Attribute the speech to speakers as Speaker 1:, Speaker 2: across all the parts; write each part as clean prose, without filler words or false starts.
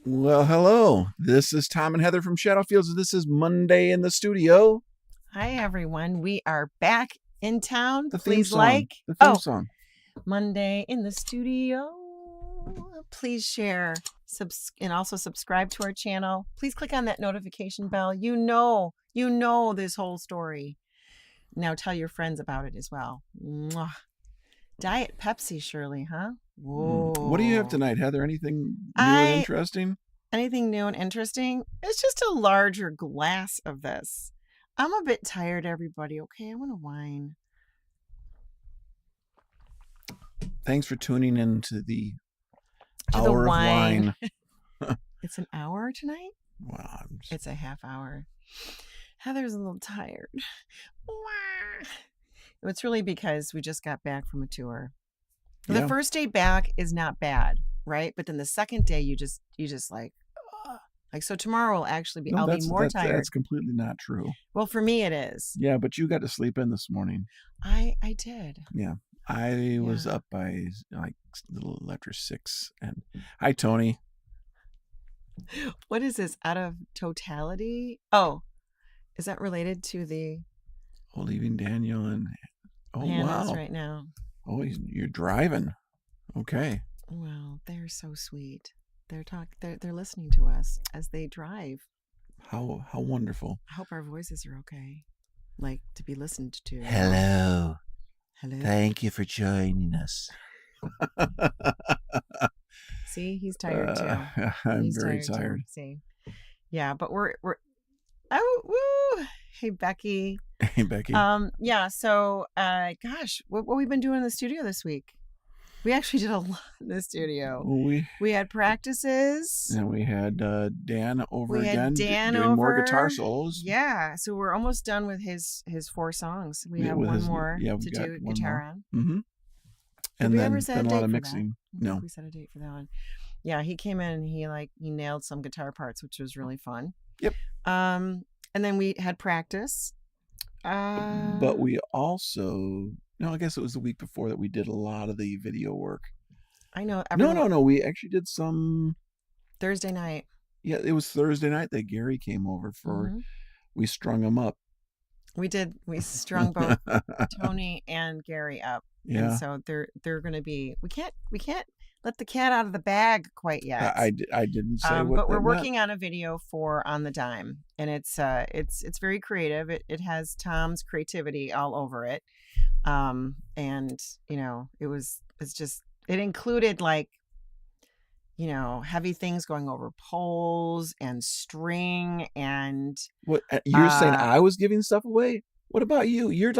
Speaker 1: Well, hello. This is Tom and Heather from Shadowfields. This is Monday in the studio.
Speaker 2: Hi, everyone. We are back in town.
Speaker 1: The theme
Speaker 2: Please
Speaker 1: song. The theme song.
Speaker 2: Monday in the studio. Please share and also subscribe to our channel. Please click on that notification bell. You know this whole story. Now tell your friends about it as well. Mwah. Diet Pepsi, Shirley, huh? Whoa.
Speaker 1: What do you have tonight, Heather? Anything new and interesting?
Speaker 2: Anything new and interesting? It's just a larger glass of this. I'm a bit tired, everybody. Okay, I want to whine.
Speaker 1: Thanks for tuning in to the hour of wine.
Speaker 2: It's an hour tonight?
Speaker 1: Wow.
Speaker 2: It's a half hour. Heather's a little tired. It's really because we just got back from a tour. Yeah. The first day back is not bad, right? But then the second day, you just like so tomorrow will actually be. I'll be more tired.
Speaker 1: That's completely not true.
Speaker 2: Well, for me, it is.
Speaker 1: Yeah, but you got to sleep in this morning.
Speaker 2: I did.
Speaker 1: Yeah, I was up by like a little after 6. And hi, Tony.
Speaker 2: What is this? Out of totality? Oh, is that related to the?
Speaker 1: Oh, leaving Daniel and. Oh,
Speaker 2: Hannah's wow. Right now.
Speaker 1: Oh, you're driving. Okay.
Speaker 2: Well, they're so sweet. They're listening to us as they drive.
Speaker 1: How wonderful.
Speaker 2: I hope our voices are okay. Like to be listened to.
Speaker 1: Hello. Thank you for joining us.
Speaker 2: See, he's tired too.
Speaker 1: He's very tired.
Speaker 2: See. Yeah, but we're oh woo. Hey Becky.
Speaker 1: Hey Becky.
Speaker 2: Yeah, so gosh, what we've been doing in the studio this week. We actually did a lot in the studio. We had practices.
Speaker 1: And we had Dan over again doing more guitar solos.
Speaker 2: Yeah, so we're almost done with his 4 songs. We have one more to do guitar on.
Speaker 1: Mm-hmm. And then a lot of mixing. No.
Speaker 2: We set a date for that one. Yeah, he came in and he nailed some guitar parts, which was really fun.
Speaker 1: Yep.
Speaker 2: And then we had practice.
Speaker 1: But we also, I guess it was the week before that we did a lot of the video work.
Speaker 2: I know.
Speaker 1: No. We actually did some
Speaker 2: Thursday night.
Speaker 1: Yeah, it was Thursday night that Gary came over for. Mm-hmm. We strung him up.
Speaker 2: We did. We strung both Tony and Gary up. Yeah. And so they're going to be. We can't let the cat out of the bag quite yet.
Speaker 1: I didn't say what.
Speaker 2: But we're working on a video for On the Dime, and it's very creative. It has Tom's creativity all over it, and it included heavy things going over poles and string and.
Speaker 1: What you're saying? I was giving stuff away. What about you? You're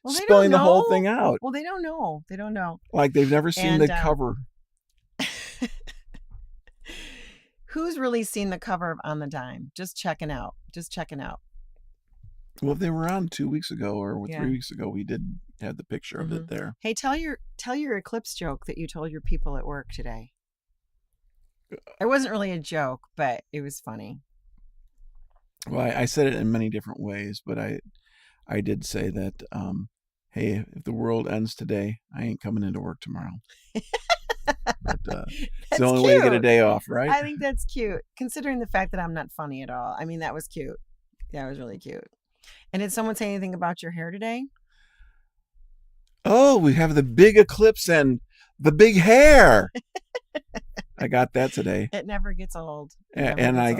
Speaker 1: spelling the whole thing out.
Speaker 2: Well, they don't know.
Speaker 1: Like they've never seen the cover.
Speaker 2: Who's really seen the cover of On the Dime? Just checking out.
Speaker 1: Well, if they were on 2 weeks ago or 3 weeks ago, we did have the picture of it there.
Speaker 2: Hey, tell your eclipse joke that you told your people at work today. It wasn't really a joke, but it was funny.
Speaker 1: Well, I said it in many different ways, but I did say that, hey, if the world ends today, I ain't coming into work tomorrow. But it's the only way to get a day off, right?
Speaker 2: I think that's cute, considering the fact that I'm not funny at all. I mean, that was cute. That was really cute. And did someone say anything about your hair today?
Speaker 1: Oh, we have the big eclipse and the big hair. I got that today.
Speaker 2: It never gets old.
Speaker 1: And then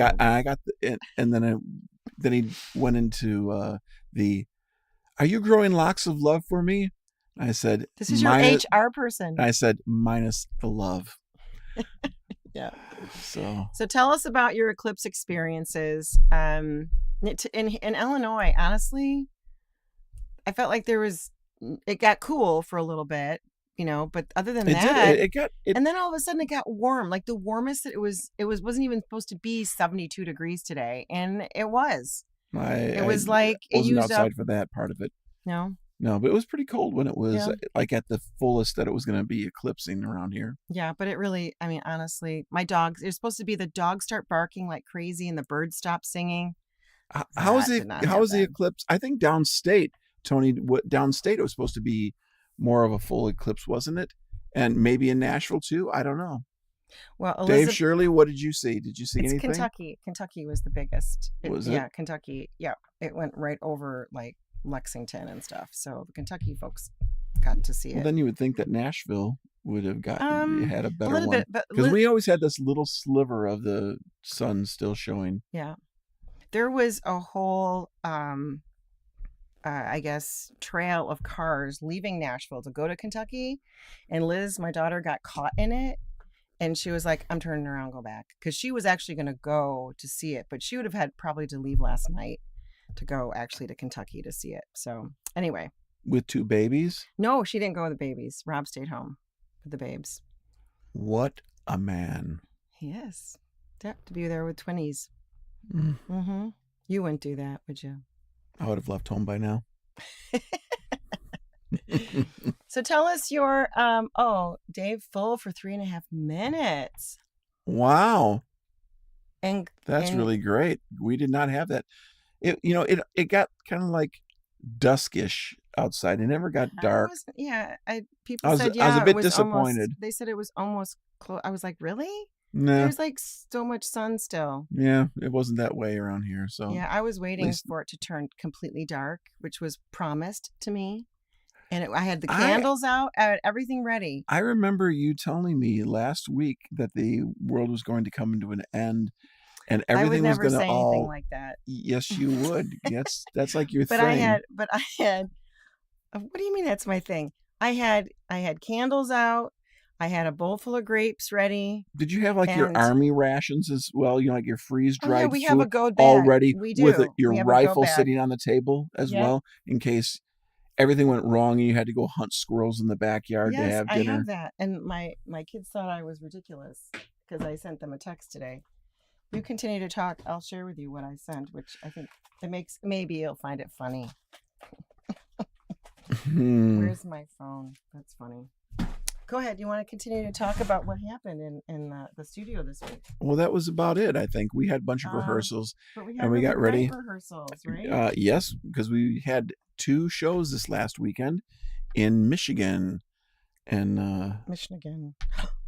Speaker 1: he went into are you growing locks of love for me? I said,
Speaker 2: this is your HR person.
Speaker 1: I said, minus the love.
Speaker 2: Yeah.
Speaker 1: So
Speaker 2: tell us about your eclipse experiences. In Illinois, honestly, I felt like it got cool for a little bit, but other than that, and then all of a sudden it got warm, like the warmest that it wasn't even supposed to be 72 degrees today. And it was.
Speaker 1: I wasn't outside for that part of it. No, but it was pretty cold when it was at the fullest that it was going to be eclipsing around here.
Speaker 2: Yeah, but it really, honestly, my dogs, it's supposed to be the dogs start barking like crazy and the birds stop singing.
Speaker 1: How was the eclipse? I think downstate, Tony, downstate it was supposed to be more of a full eclipse, wasn't it? And maybe in Nashville too. I don't know.
Speaker 2: Well,
Speaker 1: Dave
Speaker 2: Elizabeth,
Speaker 1: Shirley, what did you see? Did you see
Speaker 2: it's
Speaker 1: anything?
Speaker 2: Kentucky. Kentucky was the biggest.
Speaker 1: Was it?
Speaker 2: Yeah, Kentucky. Yeah, it went right over like Lexington and stuff. So the Kentucky folks got to see
Speaker 1: Well,
Speaker 2: it.
Speaker 1: then you would think that Nashville would have had a
Speaker 2: A
Speaker 1: better
Speaker 2: little
Speaker 1: one,
Speaker 2: bit, but
Speaker 1: because we always had this little sliver of the sun still showing.
Speaker 2: yeah, there was a whole I guess trail of cars leaving Nashville to go to Kentucky, and Liz, my daughter, got caught in it, and she was like, "I'm turning around, go back," because she was actually going to go to see it, but she would have had probably to leave last night to go actually to Kentucky to see it. So anyway,
Speaker 1: With 2 babies?
Speaker 2: no, she didn't go with the babies. Rob stayed home with the babes.
Speaker 1: What a man.
Speaker 2: Yes, to be there with twinnies.
Speaker 1: Mm,
Speaker 2: Mm-hmm. You wouldn't do that, would you?
Speaker 1: I would have left home by now.
Speaker 2: So tell us your Dave full for 3.5 minutes.
Speaker 1: Wow.
Speaker 2: And
Speaker 1: That's
Speaker 2: and
Speaker 1: really great. We did not have that. It got kind of like duskish outside. It never got dark.
Speaker 2: People
Speaker 1: I was
Speaker 2: said
Speaker 1: a
Speaker 2: it
Speaker 1: bit
Speaker 2: was
Speaker 1: disappointed.
Speaker 2: they said it was almost close. I was like, really?
Speaker 1: No,
Speaker 2: There's like so much sun still.
Speaker 1: yeah, it wasn't that way around here. So
Speaker 2: Yeah, I was waiting
Speaker 1: least-
Speaker 2: for it to turn completely dark, which was promised to me. And I had the
Speaker 1: I-
Speaker 2: candles out, I had everything ready.
Speaker 1: I remember you telling me last week that the world was going to come into an end, and
Speaker 2: I would
Speaker 1: everything was
Speaker 2: never
Speaker 1: going
Speaker 2: say
Speaker 1: to
Speaker 2: anything
Speaker 1: all.
Speaker 2: like that.
Speaker 1: Yes, you would. That's like your
Speaker 2: But
Speaker 1: thing.
Speaker 2: I had what do you mean that's my thing? I had candles out. I had a bowl full of grapes ready.
Speaker 1: Did you have like your
Speaker 2: and-
Speaker 1: army rations as well? You know, like your freeze
Speaker 2: Oh,
Speaker 1: dried
Speaker 2: yeah, we
Speaker 1: food
Speaker 2: have a go bag.
Speaker 1: already
Speaker 2: We do.
Speaker 1: with
Speaker 2: We
Speaker 1: your
Speaker 2: have a go
Speaker 1: rifle
Speaker 2: bag.
Speaker 1: sitting on the table as
Speaker 2: Yep.
Speaker 1: well, in case everything went wrong and you had to go hunt squirrels in the backyard to
Speaker 2: Yes,
Speaker 1: have
Speaker 2: I
Speaker 1: dinner.
Speaker 2: have that. And my kids thought I was ridiculous because I sent them a text today. You continue to talk. I'll share with you what I sent, which I think maybe you'll find it funny. Where's my phone? That's funny. Go ahead. You want to continue to talk about what happened in the studio this week?
Speaker 1: Well, that was about it. I think we had a bunch of
Speaker 2: Um,
Speaker 1: rehearsals.
Speaker 2: But
Speaker 1: And we got
Speaker 2: really great
Speaker 1: ready.
Speaker 2: rehearsals, right?
Speaker 1: Yes, because we had 2 shows this last weekend in Michigan, and
Speaker 2: Michigan.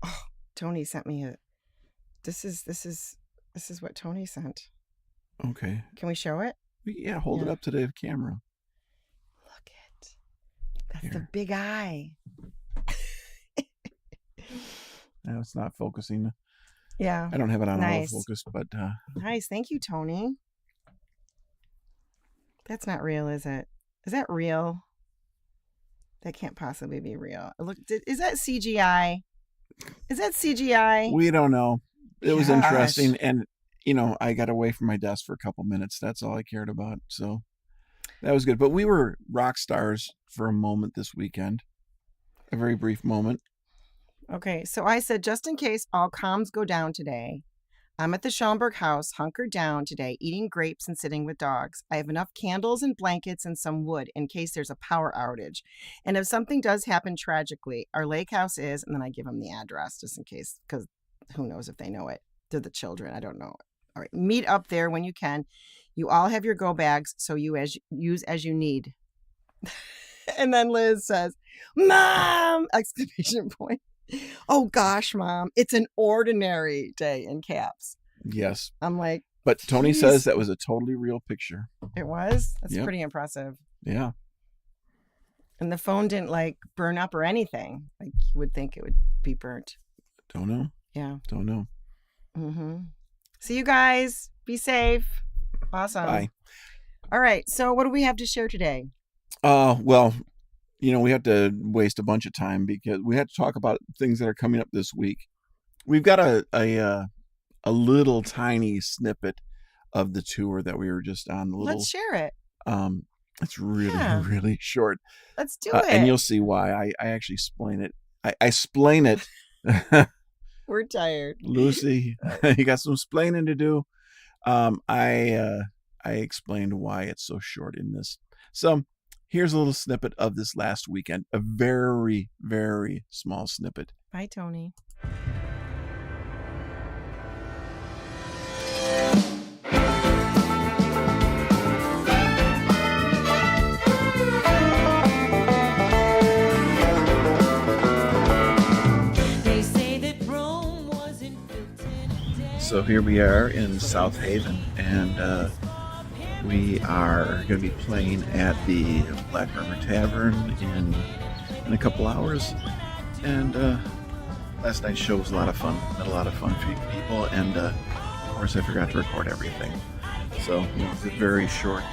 Speaker 2: Oh, Tony sent me a. This is what Tony sent.
Speaker 1: okay,
Speaker 2: Can we show it?
Speaker 1: hold it
Speaker 2: Yeah.
Speaker 1: up to the camera.
Speaker 2: Look it. That's the
Speaker 1: Here.
Speaker 2: big eye.
Speaker 1: No, it's not focusing.
Speaker 2: Yeah.
Speaker 1: I don't have it on
Speaker 2: Nice.
Speaker 1: autofocus, but
Speaker 2: Nice. Thank you, Tony. That's not real, is it? Is that real? That can't possibly be real. Look, is that CGI? Is that CGI?
Speaker 1: we don't know. It was
Speaker 2: Gosh.
Speaker 1: interesting, and I got away from my desk for a couple minutes. That's all I cared about. So that was good. But we were rock stars for a moment this weekend. A very brief moment.
Speaker 2: Okay, so I said, just in case all comms go down today, I'm at the Schaumburg house, hunkered down today, eating grapes and sitting with dogs. I have enough candles and blankets and some wood in case there's a power outage. And if something does happen tragically, our lake house is, and then I give them the address just in case, because who knows if they know it. They're the children. I don't know. All right, meet up there when you can. You all have your go bags, so you use as you need. And then Liz says, "Mom!" Exclamation point. Oh gosh, Mom, it's an ordinary day in caps.
Speaker 1: Yes.
Speaker 2: I'm like,
Speaker 1: But Tony
Speaker 2: Jeez.
Speaker 1: says that was a totally real picture.
Speaker 2: it was? That's
Speaker 1: Yep.
Speaker 2: pretty impressive.
Speaker 1: Yeah.
Speaker 2: And the phone didn't like burn up or anything. Like you would think it would be burnt.
Speaker 1: Don't know.
Speaker 2: Yeah.
Speaker 1: Don't know.
Speaker 2: Mm-hmm. See you guys. Be safe. Awesome.
Speaker 1: Bye.
Speaker 2: All right. So what do we have to share today?
Speaker 1: Well, we have to waste a bunch of time because we have to talk about things that are coming up this week. We've got a little tiny snippet of the tour that we were just on.
Speaker 2: Let's share it.
Speaker 1: It's really,
Speaker 2: Yeah.
Speaker 1: really short.
Speaker 2: Let's do it.
Speaker 1: And you'll see why. I actually explain it. I explain it.
Speaker 2: We're tired.
Speaker 1: Lucy, you got some explaining to do. I explained why it's so short in this. So here's a little snippet of this last weekend. A very, very small snippet.
Speaker 2: Bye, Tony.
Speaker 3: They say that Rome was
Speaker 1: So here we are in South Haven, and we are going to be playing at the Black River Tavern in a couple hours. And last night's show was a lot of fun. Met a lot of fun people, and of course I forgot to record everything. So it's a very short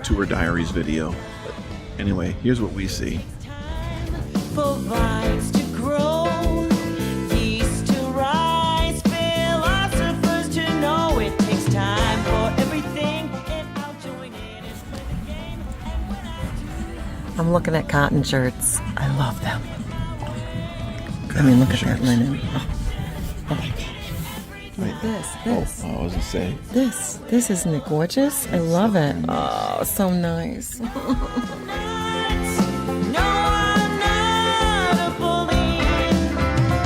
Speaker 1: tour diaries video. But anyway, here's what we see.
Speaker 3: For vines to grow, yeast to rise, philosophers to know it takes time for everything, and I'll join in the game. And when I do,
Speaker 2: I'm looking at cotton shirts. I love them. I mean, look at that linen. Oh my gosh. Look, this.
Speaker 1: Oh, I was going to say.
Speaker 2: This isn't it gorgeous? I love it. Oh, so nice.
Speaker 3: no, I'm not a bully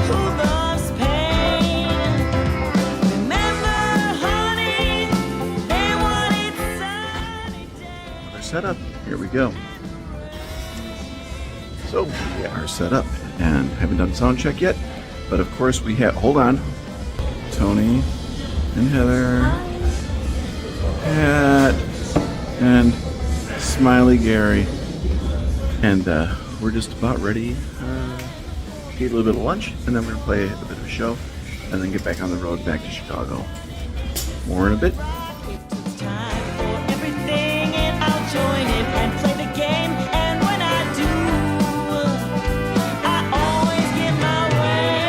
Speaker 3: who loves pain. Remember, honey, they wanted sunny days.
Speaker 1: Another setup. Here we go. So we are set up and haven't done sound check yet, but of course we have. Hold on, Tony and Heather, Pat, and Smiley Gary, and we're just about ready. Eat a little bit of lunch, and then we're gonna play a bit of a show, and then get back on the road back to Chicago. More in a bit.
Speaker 3: It takes time for everything, and I'll join in and play the game. And when I do, I always get my way.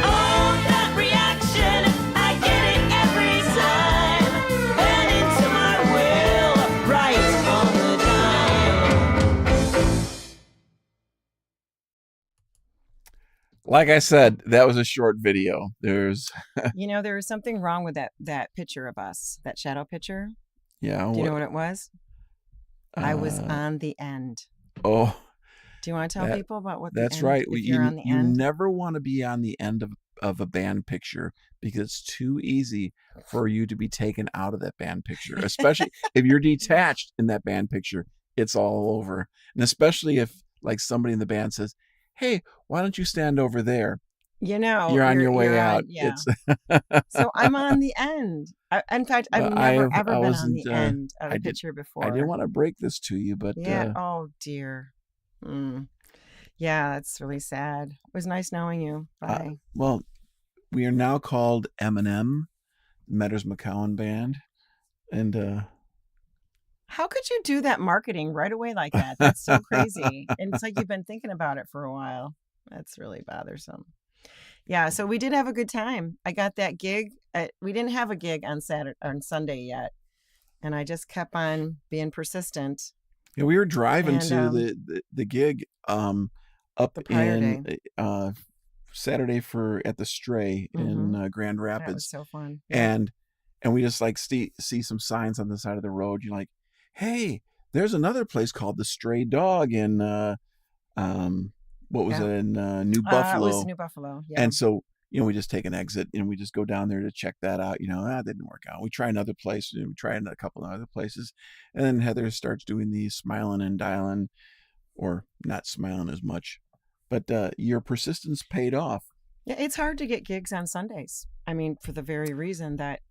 Speaker 3: Oh, that reaction, I get it every time. And into my will, right on the dime.
Speaker 1: Like I said, that was a short video. There's
Speaker 2: There was something wrong with that picture of us, that shadow picture.
Speaker 1: yeah.
Speaker 2: Do you know what it was? I was
Speaker 1: uh,
Speaker 2: on the end.
Speaker 1: Oh,
Speaker 2: Do you want to tell
Speaker 1: that-
Speaker 2: people about what the
Speaker 1: that's
Speaker 2: end,
Speaker 1: right.
Speaker 2: if you're on the
Speaker 1: You
Speaker 2: end?
Speaker 1: never want to be on the end of a band picture because it's too easy for you to be taken out of that band picture, especially if you're detached in that band picture. It's all over, and especially if like somebody in the band says, "Hey, why don't you stand over there?" You're on your way
Speaker 2: you're
Speaker 1: out.
Speaker 2: Yeah.
Speaker 1: It's
Speaker 2: So I'm on the end. In fact, I've
Speaker 1: But
Speaker 2: never
Speaker 1: I
Speaker 2: ever been on
Speaker 1: wasn't,
Speaker 2: the end of
Speaker 1: I
Speaker 2: a
Speaker 1: did-
Speaker 2: picture before.
Speaker 1: I didn't want to break this to you, but
Speaker 2: Yeah. Oh dear. Yeah, that's really sad. It was nice knowing you. Bye.
Speaker 1: well, we are now called M&M, Metters McCowan Band, and
Speaker 2: How could you do that marketing right away like that? That's so crazy. And it's like you've been thinking about it for a while. That's really bothersome. Yeah, so we did have a good time. I got that gig. We didn't have a gig on Sunday yet, and I just kept on being persistent.
Speaker 1: yeah, we were driving
Speaker 2: And,
Speaker 1: to the gig up
Speaker 2: The prior
Speaker 1: in
Speaker 2: day.
Speaker 1: Saturday at the Stray in Grand
Speaker 2: That was
Speaker 1: Rapids,
Speaker 2: so fun. Yeah.
Speaker 1: and we just like see some signs on the side of the road. You're like, hey, there's another place called the Stray Dog in what was
Speaker 2: Yeah.
Speaker 1: it in New
Speaker 2: It
Speaker 1: Buffalo?
Speaker 2: was New Buffalo. Yeah.
Speaker 1: And so, we just take an exit and we just go down there to check that out. That didn't work out. We try another place, and we try a couple of other places. And then Heather starts doing the smiling and dialing, or not smiling as much. But your persistence paid off.
Speaker 2: Yeah, it's hard to get gigs on Sundays. I mean, for the very reason that,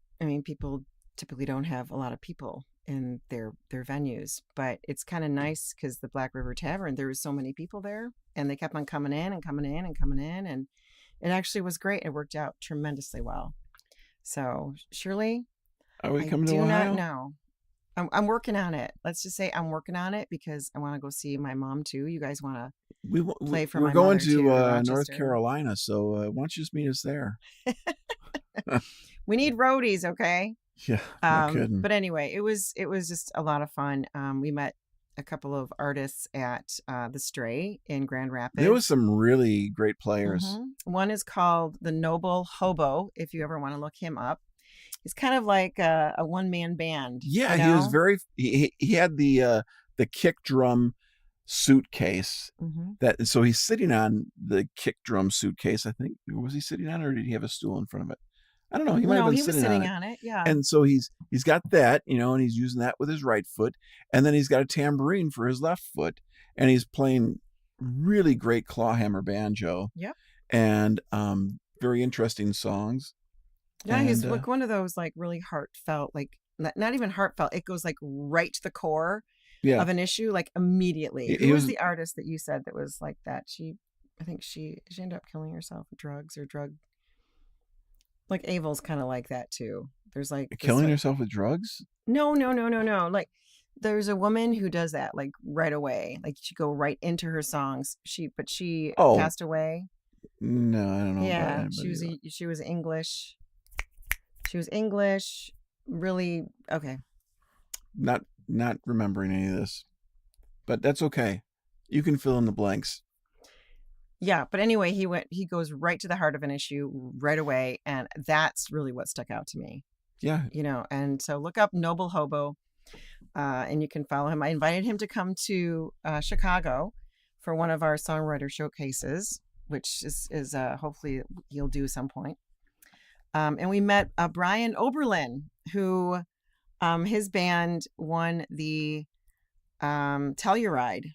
Speaker 2: people typically don't have a lot of people in their venues. But it's kind of nice because the Black River Tavern, there was so many people there, and they kept on coming in and coming in and coming in, and it actually was great. It worked out tremendously well. So, Shirley,
Speaker 1: Are we
Speaker 2: I
Speaker 1: coming to
Speaker 2: do
Speaker 1: Ohio?
Speaker 2: not know. I'm working on it. Let's just say I'm working on it because I want to go see my mom too. You guys want to play for
Speaker 1: We're
Speaker 2: my
Speaker 1: going
Speaker 2: mother,
Speaker 1: to
Speaker 2: too, in
Speaker 1: North
Speaker 2: Rochester.
Speaker 1: Carolina, so why don't you just meet us there?
Speaker 2: We need roadies, okay?
Speaker 1: Yeah, no kidding.
Speaker 2: But anyway, it was just a lot of fun. We met a couple of artists at the Stray in Grand Rapids.
Speaker 1: There was some really great players.
Speaker 2: One is called the Noble Hobo, if you ever want to look him up. He's kind of like a one-man band.
Speaker 1: Yeah,
Speaker 2: you
Speaker 1: he was
Speaker 2: know?
Speaker 1: very. He had the kick drum suitcase that. So he's sitting on the kick drum suitcase. I think, was he sitting on it, or did he have a stool in front of it? I don't know. He might have been
Speaker 2: he was
Speaker 1: sitting
Speaker 2: sitting
Speaker 1: on it.
Speaker 2: on it. Yeah.
Speaker 1: And so he's got that, and he's using that with his right foot, and then he's got a tambourine for his left foot, and he's playing really great clawhammer banjo.
Speaker 2: Yep.
Speaker 1: And very interesting songs.
Speaker 2: Yeah, he's
Speaker 1: And
Speaker 2: like one of those like really heartfelt, like not even heartfelt. It goes like right to the core
Speaker 1: yeah,
Speaker 2: of an issue, like immediately.
Speaker 1: he
Speaker 2: Who was
Speaker 1: was
Speaker 2: the artist that you said that was like that? I think she ended up killing herself with drugs or drug. Like Abel's kind of like that too. There's like this,
Speaker 1: killing
Speaker 2: like,
Speaker 1: herself with drugs.
Speaker 2: no. Like there's a woman who does that like right away. Like she go right into her songs. She
Speaker 1: Oh
Speaker 2: passed away.
Speaker 1: no, I don't know about
Speaker 2: Yeah,
Speaker 1: anybody.
Speaker 2: she was English. She was English. Really okay.
Speaker 1: Not remembering any of this, but that's okay. You can fill in the blanks.
Speaker 2: Yeah, but anyway, he goes right to the heart of an issue right away, and that's really what stuck out to me.
Speaker 1: Yeah,
Speaker 2: And so look up Noble Hobo, and you can follow him. I invited him to come to Chicago for one of our songwriter showcases, which is hopefully he'll do some point. And we met Brian Oberlin, who his band won the Telluride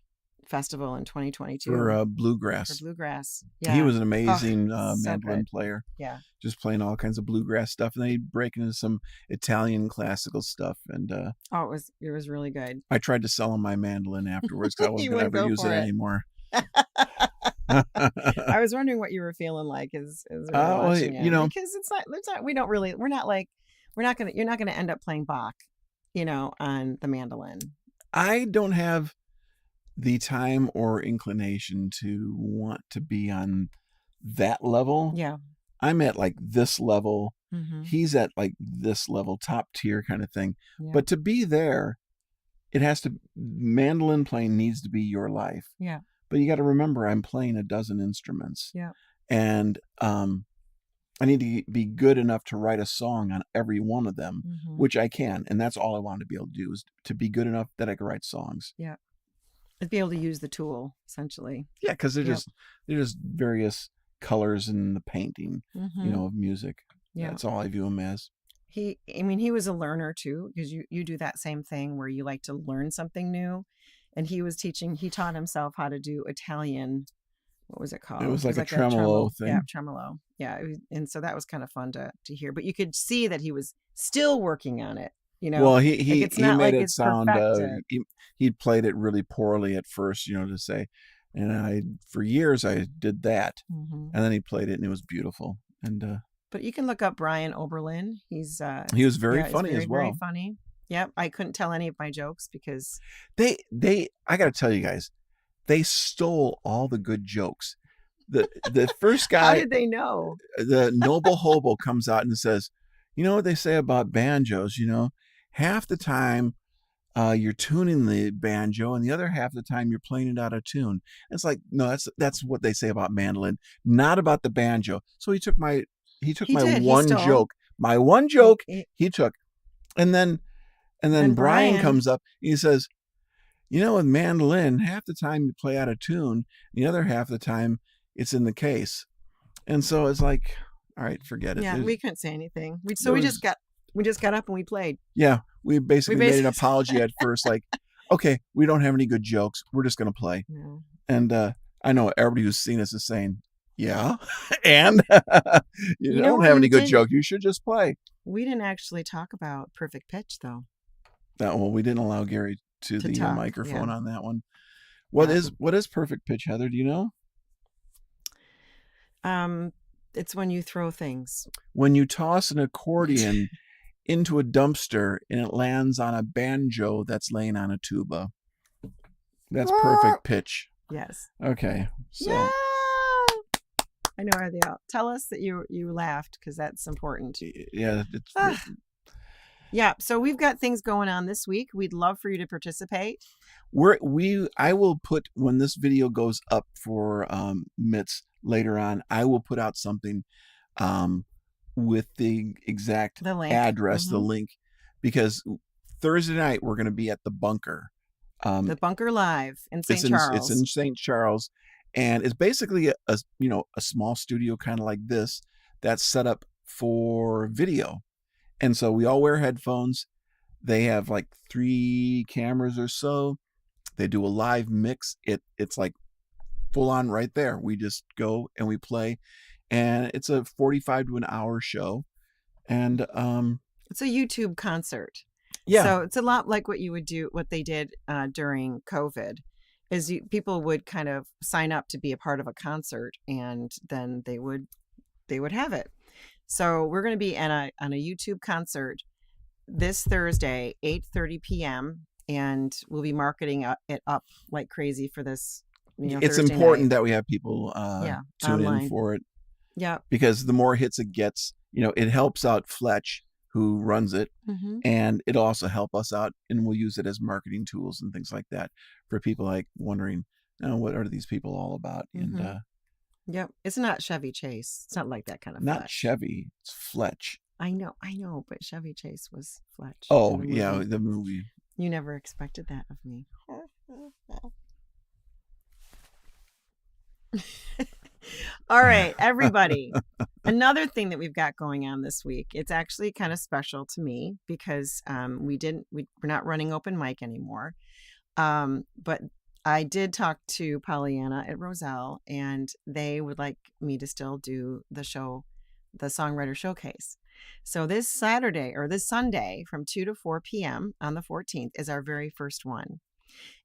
Speaker 2: Festival in 2022
Speaker 1: for bluegrass.
Speaker 2: for bluegrass. Yeah,
Speaker 1: He was an amazing
Speaker 2: so
Speaker 1: mandolin
Speaker 2: good.
Speaker 1: player,
Speaker 2: Yeah.
Speaker 1: just playing all kinds of bluegrass stuff, and then he'd break into some Italian classical stuff. And
Speaker 2: Oh, it was really good.
Speaker 1: I tried to sell him my mandolin afterwards because I wasn't
Speaker 2: You
Speaker 1: going to
Speaker 2: wouldn't
Speaker 1: ever
Speaker 2: go
Speaker 1: use
Speaker 2: for
Speaker 1: it
Speaker 2: it.
Speaker 1: anymore.
Speaker 2: I was wondering what you were feeling like as we were
Speaker 1: Well,
Speaker 2: watching
Speaker 1: you
Speaker 2: him,
Speaker 1: know,
Speaker 2: because it's not you're not gonna end up playing Bach, on the mandolin.
Speaker 1: I don't have the time or inclination to want to be on that level.
Speaker 2: Yeah.
Speaker 1: I'm at like this level.
Speaker 2: Mm-hmm.
Speaker 1: He's at like this level, top tier kind of thing.
Speaker 2: Yeah.
Speaker 1: But to be there, mandolin playing needs to be your life.
Speaker 2: Yeah.
Speaker 1: But you got to remember, I'm playing a dozen instruments.
Speaker 2: Yeah.
Speaker 1: And I need to be good enough to write a song on every one of them,
Speaker 2: Mm-hmm.
Speaker 1: which I can. And that's all I want to be able to do, is to be good enough that I can write songs.
Speaker 2: Yeah. To be able to use the tool, essentially.
Speaker 1: Yeah, because they're
Speaker 2: Yep.
Speaker 1: just various colors in the painting,
Speaker 2: Mm-hmm.
Speaker 1: of music.
Speaker 2: Yeah.
Speaker 1: That's all I view him as.
Speaker 2: He was a learner too, because you do that same thing where you like to learn something new, and he taught himself how to do Italian. What was it called?
Speaker 1: It was like a tremolo thing.
Speaker 2: Yeah, tremolo. Yeah, and so that was kind of fun to hear. But you could see that he was still working on it.
Speaker 1: Well, he
Speaker 2: it's
Speaker 1: he
Speaker 2: not
Speaker 1: made
Speaker 2: like
Speaker 1: it
Speaker 2: it's
Speaker 1: sound
Speaker 2: perfected.
Speaker 1: he played it really poorly at first, to say, and for years I did that,
Speaker 2: Mhm.
Speaker 1: and then he played it and it was beautiful, and
Speaker 2: But you can look up Brian Oberlin. He's
Speaker 1: he was very
Speaker 2: he's
Speaker 1: funny
Speaker 2: very,
Speaker 1: as well.
Speaker 2: very funny. Yep, I couldn't tell any of my jokes because
Speaker 1: They I got to tell you guys, they stole all the good jokes. The first
Speaker 2: how
Speaker 1: guy,
Speaker 2: did they know?
Speaker 1: the Noble Hobo, comes out and says, "You know what they say about banjos? Half the time you're tuning the banjo, and the other half the time you're playing it out of tune." And it's like, no, that's what they say about mandolin, not about the banjo. So he took my
Speaker 2: He
Speaker 1: one
Speaker 2: stole.
Speaker 1: joke, my one joke
Speaker 2: He-
Speaker 1: he took, and then
Speaker 2: And
Speaker 1: Brian
Speaker 2: Brian-
Speaker 1: comes up. And he says, with mandolin, half the time you play out of tune, the other half the time it's in the case. And so it's like, all right, forget it.
Speaker 2: Yeah,
Speaker 1: There's-
Speaker 2: we couldn't say anything. We
Speaker 1: there
Speaker 2: just got up and we played.
Speaker 1: Yeah, we basically made an
Speaker 2: basically-
Speaker 1: apology at first, like, okay, we don't have any good jokes. We're just going to play.
Speaker 2: No.
Speaker 1: And I know everybody who's seen us is saying, yeah, and you
Speaker 2: know
Speaker 1: don't
Speaker 2: what
Speaker 1: have
Speaker 2: we
Speaker 1: any good
Speaker 2: did?
Speaker 1: joke. You should just play.
Speaker 2: We didn't actually talk about perfect pitch though.
Speaker 1: Well, we didn't allow Gary to the
Speaker 2: talk,
Speaker 1: microphone
Speaker 2: yeah.
Speaker 1: on that one. What
Speaker 2: Yeah.
Speaker 1: is perfect pitch, Heather? Do you know?
Speaker 2: It's when you throw things.
Speaker 1: When you toss an accordion into a dumpster and it lands on a banjo that's laying on a tuba. That's perfect pitch.
Speaker 2: Yes.
Speaker 1: Okay. So
Speaker 2: Yeah. I know how they all tell us that you laughed because that's important.
Speaker 1: yeah, it's
Speaker 2: Ah. Yeah. So we've got things going on this week. We'd love for you to participate.
Speaker 1: I will put, when this video goes up for Mitts later on, I will put out something with the exact
Speaker 2: The link.
Speaker 1: address, the
Speaker 2: Mhm.
Speaker 1: link, because Thursday night we're going to be at the Bunker.
Speaker 2: The Bunker Live in St.
Speaker 1: It's
Speaker 2: Charles.
Speaker 1: in St. Charles, and it's basically a small studio kind of like this that's set up for video. And so we all wear headphones. They have like 3 cameras or so. They do a live mix. It's like full on right there. We just go and we play. and it's a 45 to an hour show. And
Speaker 2: It's a YouTube concert.
Speaker 1: yeah,
Speaker 2: So it's a lot like what they did during COVID, is people would kind of sign up to be a part of a concert, and then they would have it. So we're going to be on a YouTube concert this Thursday, 8:30 p.m., and we'll be marketing it up like crazy for this.
Speaker 1: it's
Speaker 2: Thursday
Speaker 1: important
Speaker 2: night.
Speaker 1: that we have people tune
Speaker 2: online.
Speaker 1: in for it,
Speaker 2: Yeah.
Speaker 1: because the more hits it gets, it helps out Fletch, who runs it,
Speaker 2: Mm-hmm.
Speaker 1: and it'll also help us out, and we'll use it as marketing tools and things like that for people like wondering, what are these people all about?
Speaker 2: Mm-hmm.
Speaker 1: And
Speaker 2: Yep. It's not Chevy Chase. It's not like that kind of
Speaker 1: not
Speaker 2: Fletch.
Speaker 1: Chevy, it's Fletch.
Speaker 2: I know, but Chevy Chase was Fletch.
Speaker 1: Oh
Speaker 2: in the
Speaker 1: yeah,
Speaker 2: movie.
Speaker 1: the movie.
Speaker 2: You never expected that of me. All right, everybody. Another thing that we've got going on this week, it's actually kind of special to me because we're not running open mic anymore. But I did talk to Pollyanna at Roselle, and they would like me to still do the show, the Songwriter Showcase. So this Sunday from 2 to 4 p.m. on the 14th is our very first one.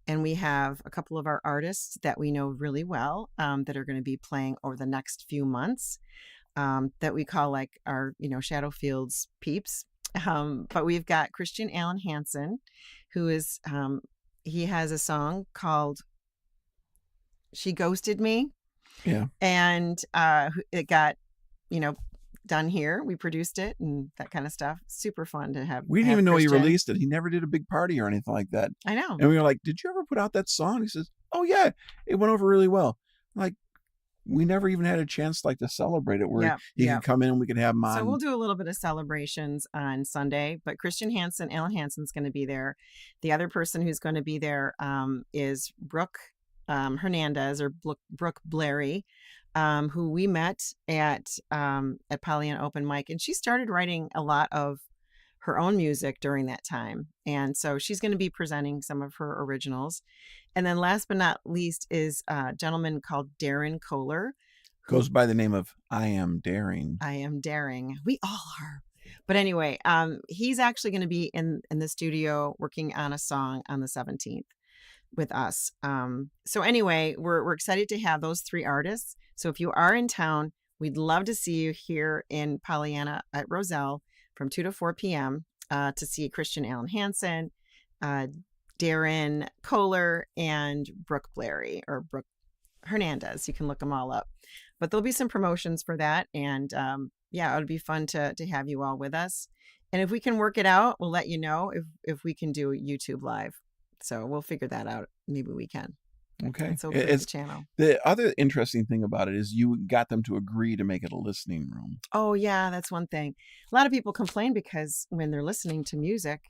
Speaker 2: And we have a couple of our artists that we know really well that are going to be playing over the next few months that we call like our, Shadowfields peeps. But we've got Christian Allen Hansen, who is, he has a song called She Ghosted Me.
Speaker 1: Yeah.
Speaker 2: And it got, done here. We produced it and that kind of stuff. Super fun to have.
Speaker 1: We didn't
Speaker 2: have
Speaker 1: even know he
Speaker 2: Christian.
Speaker 1: released it. He never did a big party or anything like that.
Speaker 2: I know.
Speaker 1: And we were like, did you ever put out that song? He says, oh yeah, it went over really well. Like, we never even had a chance to celebrate it where he could come in and we could have him on.
Speaker 2: So we'll do a little bit of celebrations on Sunday, but Christian Allen Hansen's going to be there. The other person who's going to be there is Brooke Hernandez, or Brooke Blairy, who we met at Pollyanna Open Mic, and she started writing a lot of her own music during that time. And so she's going to be presenting some of her originals. And then last but not least is a gentleman called Darren Kohler.
Speaker 1: Goes by the name of I Am Daring.
Speaker 2: I Am Daring. We all are. But anyway, he's actually going to be in the studio working on a song on the 17th with us. So anyway, we're excited to have those three artists. So if you are in town, we'd love to see you here in Pollyanna at Roselle from 2 to 4 p.m. To see Christian Allen Hansen, Darren Kohler, and Brooke Blairy, or Brooke Hernandez. You can look them all up. But there'll be some promotions for that. And it would be fun to have you all with us. And if we can work it out, we'll let you know if we can do YouTube Live. So we'll figure that out. Maybe we can.
Speaker 1: Okay.
Speaker 2: It's over this channel.
Speaker 1: The other interesting thing about it is you got them to agree to make it a listening room.
Speaker 2: Oh, yeah, that's one thing. A lot of people complain because when they're listening to music,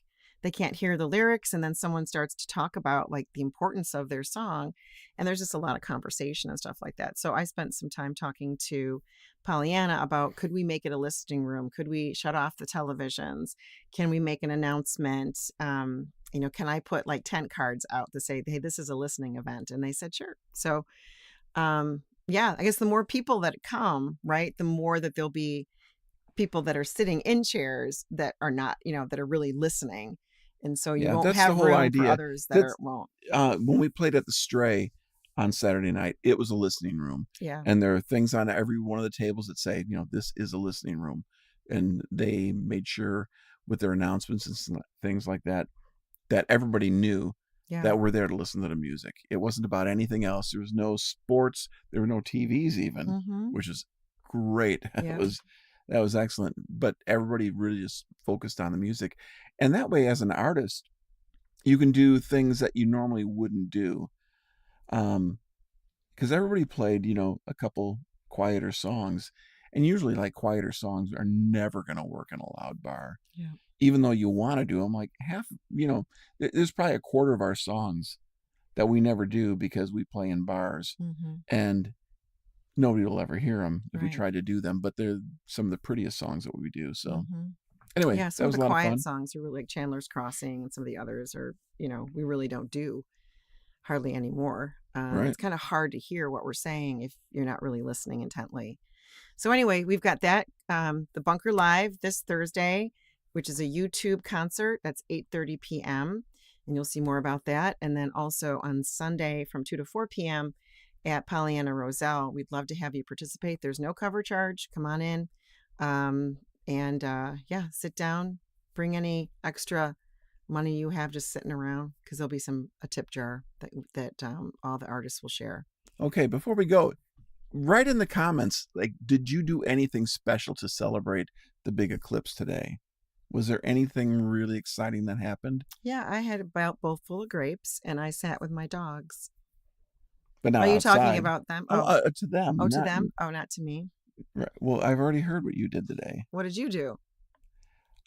Speaker 2: they can't hear the lyrics, and then someone starts to talk about like the importance of their song, and there's just a lot of conversation and stuff like that. So I spent some time talking to Pollyanna about, could we make it a listening room? Could we shut off the televisions? Can we make an announcement? Can I put like tent cards out to say, hey, this is a listening event? And they said, sure. So, I guess the more people that come, right, the more that there'll be people that are sitting in chairs that are not, that are really listening. And so you won't have room for others that won't.
Speaker 1: When we played at the Stray on Saturday night, it was a listening room.
Speaker 2: Yeah.
Speaker 1: And there are things on every one of the tables that say, this is a listening room. And they made sure with their announcements and things like that, that everybody knew that we're there to listen to the music. It wasn't about anything else. There was no sports. There were no TVs even, which is great.
Speaker 2: Yeah.
Speaker 1: That was excellent. But everybody really just focused on the music. And that way, as an artist, you can do things that you normally wouldn't do. Because everybody played, a couple quieter songs. And usually, like, quieter songs are never going to work in a loud bar.
Speaker 2: Yeah.
Speaker 1: Even though you want to do them, like there's probably a quarter of our songs that we never do because we play in bars. And nobody will ever hear them if we try to do them, but they're some of the prettiest songs that we do. So anyway,
Speaker 2: some
Speaker 1: that was
Speaker 2: of the
Speaker 1: a lot
Speaker 2: quiet
Speaker 1: of fun.
Speaker 2: songs are really like Chandler's Crossing, and some of the others are, we really don't do hardly anymore. It's kind of hard to hear what we're saying if you're not really listening intently. So anyway, we've got that the Bunker Live this Thursday, which is a YouTube concert. That's 8:30 p.m. and you'll see more about that. And then also on Sunday from 2 to 4 p.m. at Pollyanna Roselle. We'd love to have you participate. There's no cover charge. Come on in, yeah, sit down. Bring any extra money you have just sitting around, because there'll be a tip jar that all the artists will share.
Speaker 1: Okay, before we go, write in the comments, like, did you do anything special to celebrate the big eclipse today? Was there anything really exciting that happened?
Speaker 2: Yeah, I had a bowl full of grapes, and I sat with my dogs.
Speaker 1: But not
Speaker 2: Are you
Speaker 1: outside.
Speaker 2: talking about them?
Speaker 1: To them.
Speaker 2: Oh, to
Speaker 1: not-
Speaker 2: them? Oh, not to me.
Speaker 1: Right. Well, I've already heard what you did today.
Speaker 2: What did you do?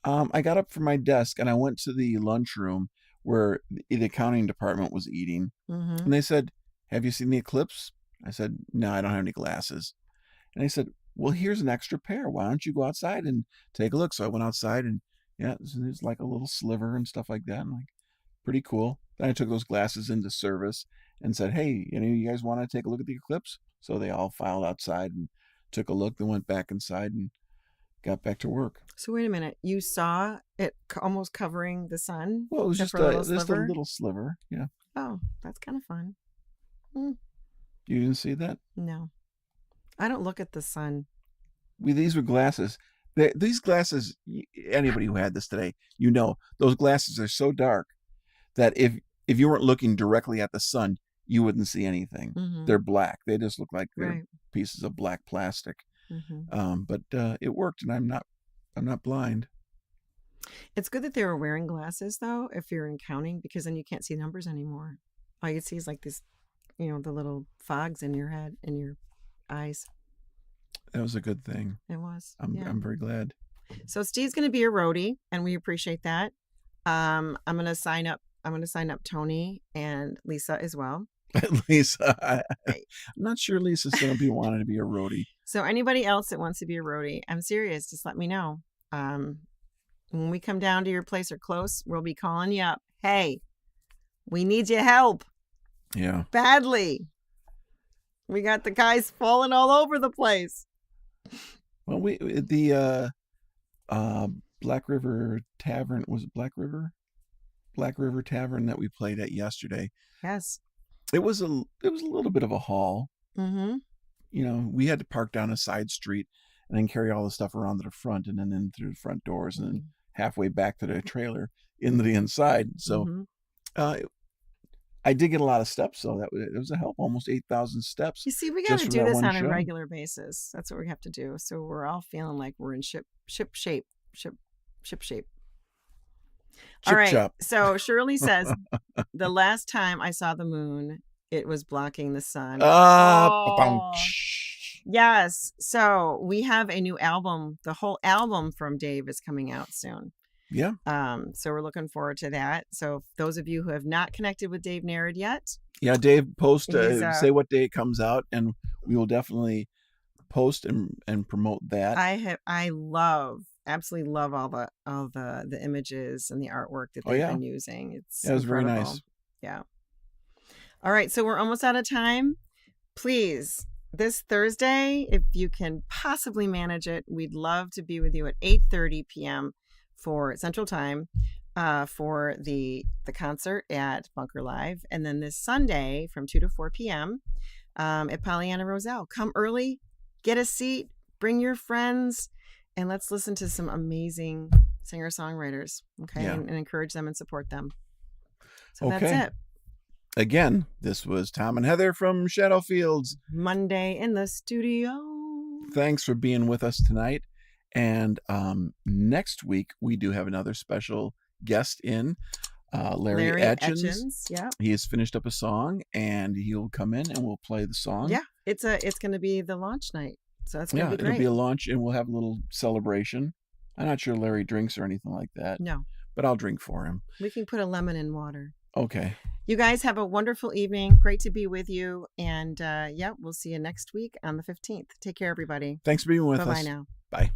Speaker 1: I got up from my desk and I went to the lunchroom where the accounting department was eating.
Speaker 2: Mm-hmm.
Speaker 1: And they said, "Have you seen the eclipse?" I said, "No, I don't have any glasses." And they said, "Well, here's an extra pair. Why don't you go outside and take a look?" So I went outside and yeah, there's like a little sliver and stuff like that. And like, pretty cool. Then I took those glasses into service and said, "Hey, you guys want to take a look at the eclipse?" So they all filed outside and took a look, then went back inside and got back to work.
Speaker 2: So wait a minute. You saw it almost covering the sun?
Speaker 1: Well, it was
Speaker 2: except
Speaker 1: just
Speaker 2: for
Speaker 1: a little sliver. Yeah.
Speaker 2: Oh, that's kind of fun.
Speaker 1: You didn't see that?
Speaker 2: No. I don't look at the sun.
Speaker 1: These were glasses. These glasses, anybody who had this today, those glasses are so dark that if you weren't looking directly at the sun, you wouldn't see anything.
Speaker 2: Mm-hmm.
Speaker 1: They're black. They just look like they're
Speaker 2: Right.
Speaker 1: pieces of black plastic.
Speaker 2: Mm-hmm.
Speaker 1: But it worked, and I'm not blind.
Speaker 2: It's good that they were wearing glasses, though, if you're in counting, because then you can't see numbers anymore. All you see is like this, the little fogs in your head, in your eyes.
Speaker 1: That was a good thing.
Speaker 2: It was.
Speaker 1: I'm very glad.
Speaker 2: So Steve's going to be a roadie, and we appreciate that. I'm going to sign up Tony and Lisa as well.
Speaker 1: Lisa, I'm not sure Lisa's going to be wanting to be a roadie.
Speaker 2: So anybody else that wants to be a roadie, I'm serious. Just let me know. When we come down to your place or close, we'll be calling you up. Hey, we need your help
Speaker 1: Yeah.
Speaker 2: badly. We got the guys falling all over the place.
Speaker 1: Well, the Black River Tavern, was it Black River? Black River Tavern that we played at yesterday.
Speaker 2: Yes.
Speaker 1: It was a little bit of a haul.
Speaker 2: Mm-hmm.
Speaker 1: We had to park down a side street and then carry all the stuff around to the front and then in through the front doors and then halfway back to the trailer into the inside. So I did get a lot of steps, so it was a help. Almost 8,000 steps.
Speaker 2: You see, we got to
Speaker 1: just for
Speaker 2: do
Speaker 1: that
Speaker 2: this
Speaker 1: one
Speaker 2: on a
Speaker 1: show.
Speaker 2: regular basis. That's what we have to do. So we're all feeling like we're in ship shape. All
Speaker 1: Chip
Speaker 2: right.
Speaker 1: chop.
Speaker 2: So Shirley says, the last time I saw the moon, it was blocking the sun.
Speaker 1: Oh.
Speaker 2: Yes. So we have a new album. The whole album from Dave is coming out soon.
Speaker 1: Yeah.
Speaker 2: So we're looking forward to that. So those of you who have not connected with Dave Narrad yet,
Speaker 1: Yeah, Dave, post,
Speaker 2: He's,
Speaker 1: say what day it comes out, and we will definitely post and promote that.
Speaker 2: I absolutely love all the images and the artwork that
Speaker 1: Oh,
Speaker 2: they've
Speaker 1: yeah.
Speaker 2: been using. It's
Speaker 1: That was very
Speaker 2: incredible.
Speaker 1: nice.
Speaker 2: Yeah. All right, so we're almost out of time. Please, this Thursday, if you can possibly manage it, we'd love to be with you at 8:30 p.m. for Central Time for the concert at Bunker Live, and then this Sunday from 2 to 4 p.m. At Pollyanna Roselle. Come early, get a seat, bring your friends, and let's listen to some amazing singer-songwriters, okay?
Speaker 1: Yeah.
Speaker 2: And encourage them and support them. So
Speaker 1: Okay.
Speaker 2: that's it.
Speaker 1: Again, this was Tom and Heather from Shadowfields.
Speaker 2: Monday in the studio.
Speaker 1: Thanks for being with us tonight. And next week, we do have another special guest in, Larry Etchins.
Speaker 2: Yeah.
Speaker 1: He has finished up a song, and he'll come in and we'll play the song.
Speaker 2: Yeah. It's going to be the launch night. So that's going
Speaker 1: Yeah,
Speaker 2: to be
Speaker 1: it'll
Speaker 2: great.
Speaker 1: be a launch, and we'll have a little celebration. I'm not sure Larry drinks or anything like that,
Speaker 2: No,
Speaker 1: but I'll drink for him.
Speaker 2: we can put a lemon in water.
Speaker 1: Okay.
Speaker 2: You guys have a wonderful evening. Great to be with you. And we'll see you next week on the 15th. Take care, everybody.
Speaker 1: Thanks for being with
Speaker 2: Bye-bye
Speaker 1: us.
Speaker 2: now.
Speaker 1: Bye.